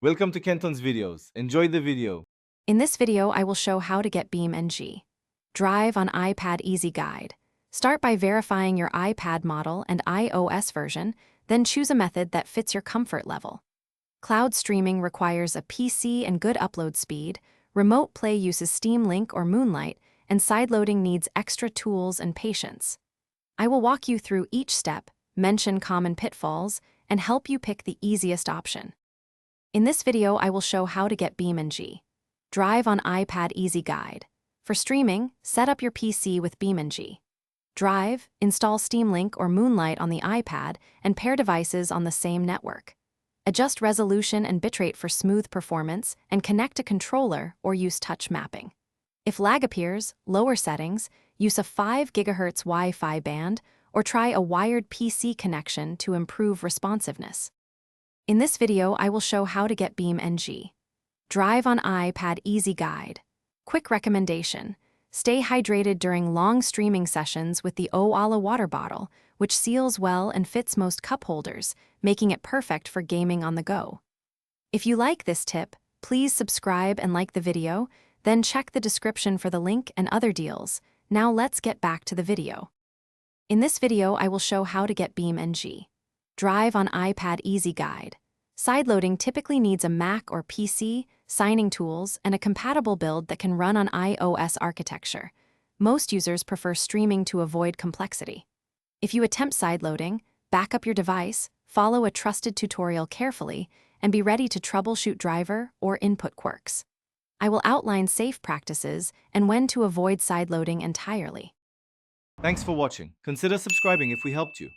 Welcome to Kenton's videos. Enjoy the video. In this video, I will show how to get BeamNG Drive on iPad Easy Guide. Start by verifying your iPad model and iOS version, then choose a method that fits your comfort level. Cloud streaming requires a PC and good upload speed, remote play uses Steam Link or Moonlight, and sideloading needs extra tools and patience. I will walk you through each step, mention common pitfalls, and help you pick the easiest option. In this video, I will show how to get BeamNG Drive on iPad Easy Guide. For streaming, set up your PC with BeamNG Drive, install Steam Link or Moonlight on the iPad, and pair devices on the same network. Adjust resolution and bitrate for smooth performance, and connect a controller or use touch mapping. If lag appears, lower settings, use a 5 GHz Wi-Fi band, or try a wired PC connection to improve responsiveness. In this video, I will show how to get BeamNG Drive on iPad Easy Guide. Quick recommendation: stay hydrated during long streaming sessions with the Oala water bottle, which seals well and fits most cup holders, making it perfect for gaming on the go. If you like this tip, please subscribe and like the video, then check the description for the link and other deals. Now let's get back to the video. In this video, I will show how to get BeamNG Drive on iPad Easy Guide. Sideloading typically needs a Mac or PC, signing tools, and a compatible build that can run on iOS architecture. Most users prefer streaming to avoid complexity. If you attempt sideloading, back up your device, follow a trusted tutorial carefully, and be ready to troubleshoot driver or input quirks. I will outline safe practices and when to avoid sideloading entirely. Thanks for watching. Consider subscribing if we helped you.